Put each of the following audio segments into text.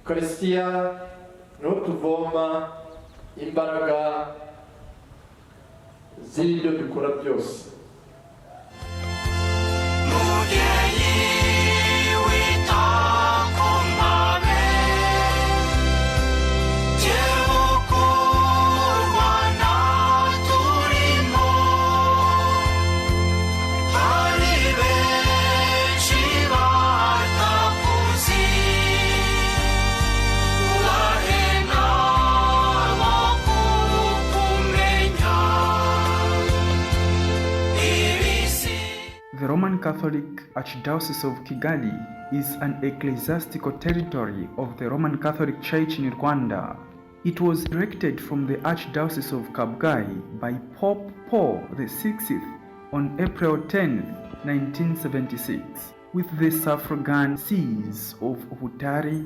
Ukaristiya niho tuvoma imbaraga z'ibyo dukora byose. The Roman Catholic Archdiocese of Kigali is an ecclesiastical territory of the Roman Catholic Church in Rwanda. It was erected from the Archdiocese of Kabgayi by Pope Paul VI on April 10, 1976, with the suffragan sees of Butare,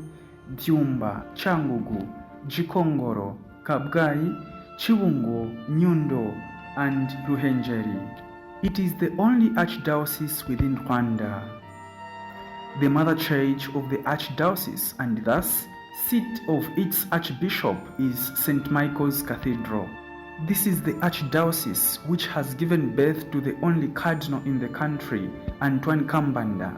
Byumba, Cyangugu, Gikongoro, Kabgayi, Kibungo, Nyundo, and Ruhengeri. It is the only archdiocese within Rwanda. The mother church of the archdiocese and thus seat of its archbishop is St. Michael's Cathedral. This is the archdiocese which has given birth to the only cardinal in the country, ANTOINE KAMBANDA.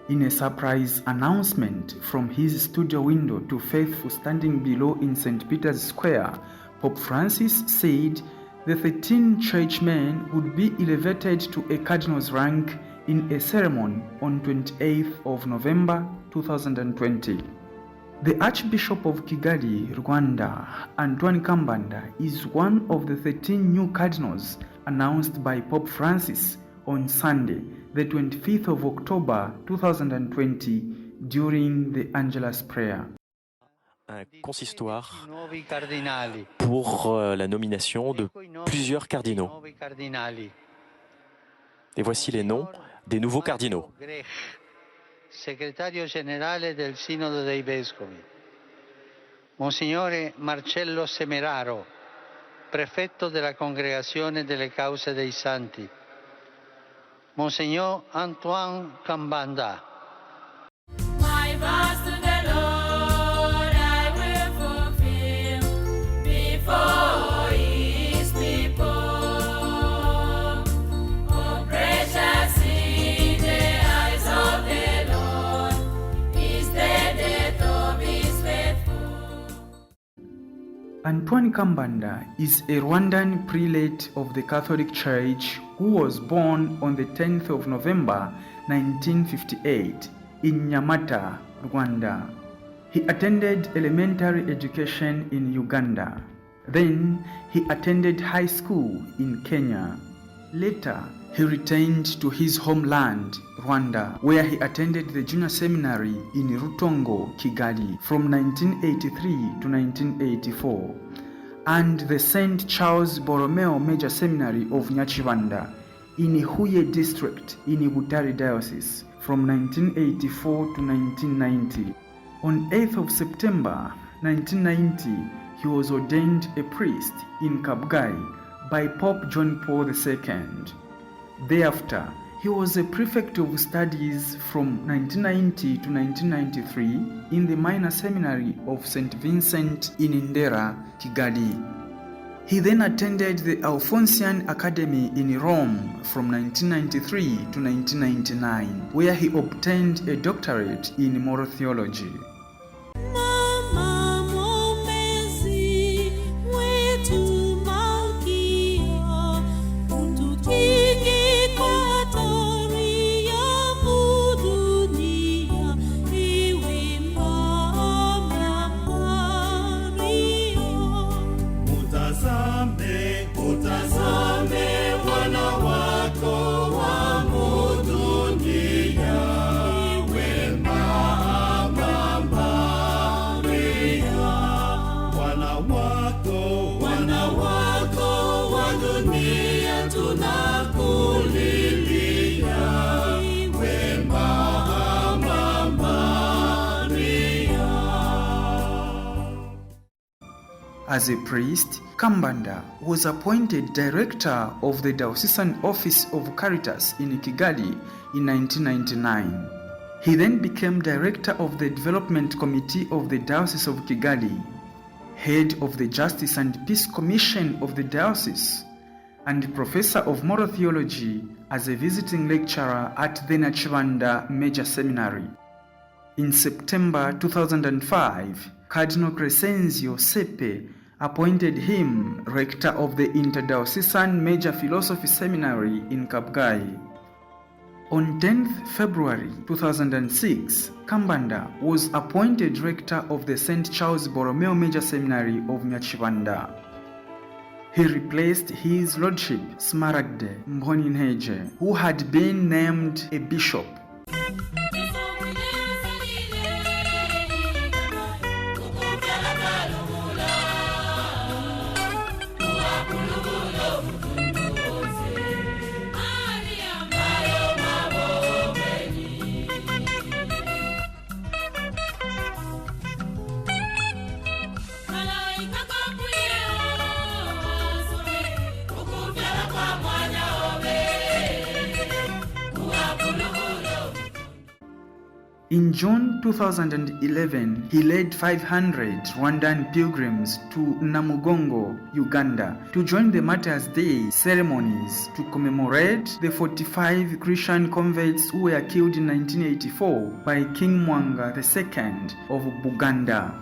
In a surprise announcement from his studio window to faithful standing below in St. Peter's Square, Pope Francis said the 13 churchmen would be elevated to a cardinal's rank in a ceremony on 28th of November 2020. The Archbishop of Kigali, Rwanda, ANTOINE KAMBANDA, is one of the 13 new cardinals announced by Pope Francis on Sunday, the 25th of October 2020, during the Angelus Prayer. Un consistoire pour la nomination de plusieurs cardinaux. Et voici les noms des nouveaux cardinaux. Segretario generale del Sinodo dei Vescovi, Monsignore Marcello Semeraro, prefetto della Congregazione delle Cause dei Santi, Monsignor Antoine Kambanda. Antoine Kambanda is a Rwandan prelate of the Catholic Church who was born on the 10th of November 1958 in Nyamata, Rwanda. He attended elementary education in Uganda. Then he attended high school in Kenya. Later, he returned to his homeland, Rwanda, where he attended the junior seminary in Rutongo, Kigali, from 1983 to 1984, and the St. Charles Borromeo Major Seminary of Nyakibanda in Huye district in Butare Diocese from 1984 to 1990. On 8th of September 1990, he was ordained a priest in Kabgayi by Pope John Paul II. Thereafter, he was a prefect of studies from 1990 to 1993 in the minor seminary of St. Vincent in Ndera, Kigali. He then attended the Alphonsian Academy in Rome from 1993 to 1999, where he obtained a doctorate in moral theology. As a priest, Kambanda was appointed director of the Diocesan Office of Caritas in Kigali in 1999. He then became director of the Development Committee of the Diocese of Kigali, head of the Justice and Peace Commission of the Diocese, and professor of moral theology as a visiting lecturer at the Rwanda Major Seminary. In September 2005, Cardinal Crescenzio Sepe appointed him rector of the Interdiocesan Major Philosophy Seminary in Kabgayi. On 10th February 2006, Kambanda was appointed rector of the St. Charles Borromeo Major Seminary of Nyakibanda. He replaced his lordship Smaragde Mboninheje, who had been named a bishop. In June 2011, he led 500 Rwandan pilgrims to Namugongo, Uganda, to join the Martyrs' Day ceremonies to commemorate the 45 Christian converts who were killed in 1984 by King Mwanga II of Buganda.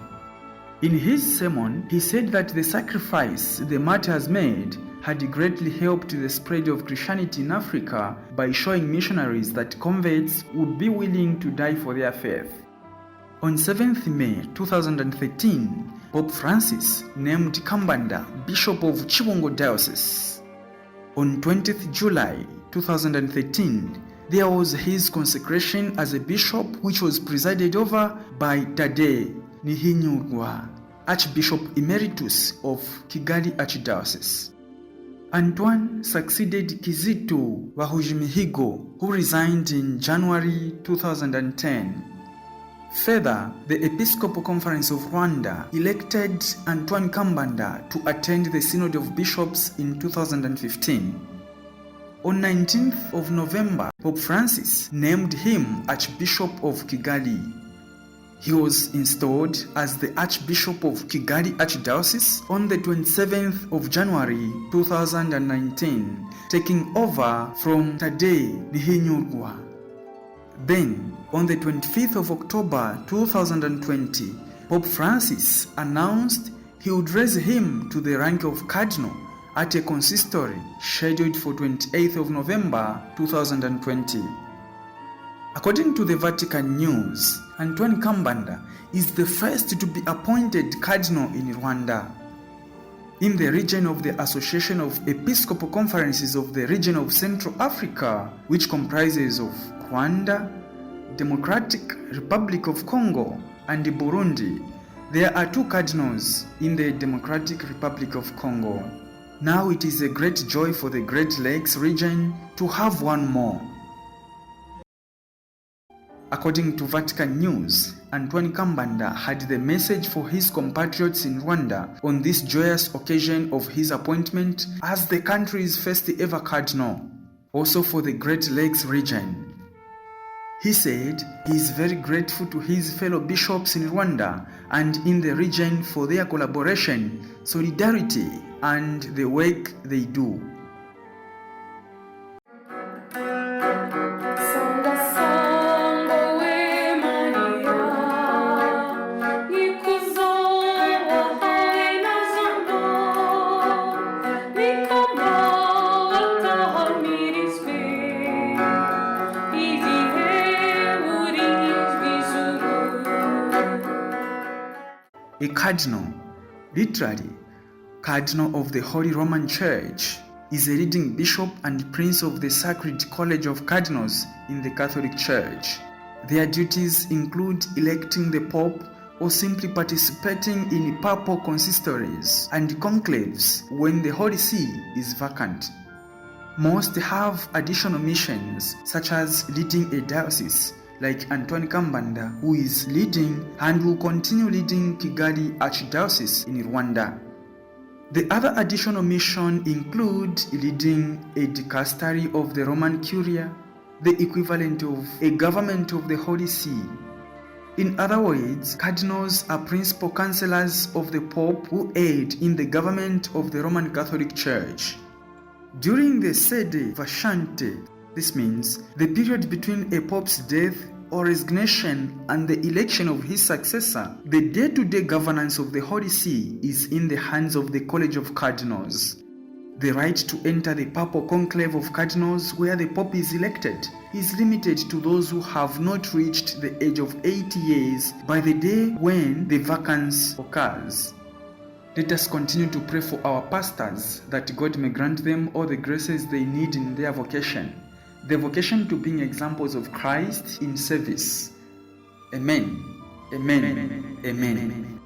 In his sermon, he said that the sacrifice the martyrs made had greatly helped the spread of Christianity in Africa by showing missionaries that converts would be willing to die for their faith. On 7th May 2013, Pope Francis named Kambanda Bishop of Chibungo Diocese. On 20th July 2013, there was his consecration as a bishop, which was presided over by Tade Nihinyurwa, Archbishop Emeritus of Kigali Archdiocese. Antoine succeeded Kizito Bahujimihigo, who resigned in January 2010. Further, the Episcopal Conference of Rwanda elected Antoine Kambanda to attend the Synod of Bishops in 2015. On 19th of November, Pope Francis named him Archbishop of Kigali. He was installed as the Archbishop of Kigali Archdiocese on the 27th of January 2019, taking over from Tade Nihinyurwa. Then, on the 25th of October 2020, Pope Francis announced he would raise him to the rank of Cardinal at a consistory scheduled for 28th of November 2020. According to the Vatican News, Antoine Kambanda is the first to be appointed Cardinal in Rwanda. In the region of the Association of Episcopal Conferences of the region of Central Africa, which comprises of Rwanda, Democratic Republic of Congo, and Burundi, there are 2 cardinals in the Democratic Republic of Congo. Now it is a great joy for the Great Lakes region to have one more. According to Vatican News, Antoine Kambanda had the message for his compatriots in Rwanda on this joyous occasion of his appointment as the country's first ever cardinal, also for the Great Lakes region. He said he is very grateful to his fellow bishops in Rwanda and in the region for their collaboration, solidarity, and the work they do. A cardinal, literally Cardinal of the Holy Roman Church, is a leading bishop and prince of the Sacred College of Cardinals in the Catholic Church. Their duties include electing the Pope or simply participating in papal consistories and conclaves when the Holy See is vacant. Most have additional missions, such as leading a diocese, like Antoine Kambanda, who is leading and will continue leading Kigali Archdiocese in Rwanda. The other additional mission include leading a dicastery of the Roman Curia, the equivalent of a government of the Holy See. In other words, cardinals are principal counselors of the Pope who aid in the government of the Roman Catholic Church. During the sede vacante, this means the period between a pope's death or resignation and the election of his successor, the day-to-day governance of the Holy See is in the hands of the College of Cardinals. The right to enter the papal conclave of cardinals where the pope is elected is limited to those who have not reached the age of 80 years by the day when the vacancy occurs. Let us continue to pray for our pastors that God may grant them all the graces they need in their vocation, the vocation to being examples of Christ in service. Amen. Amen. Amen.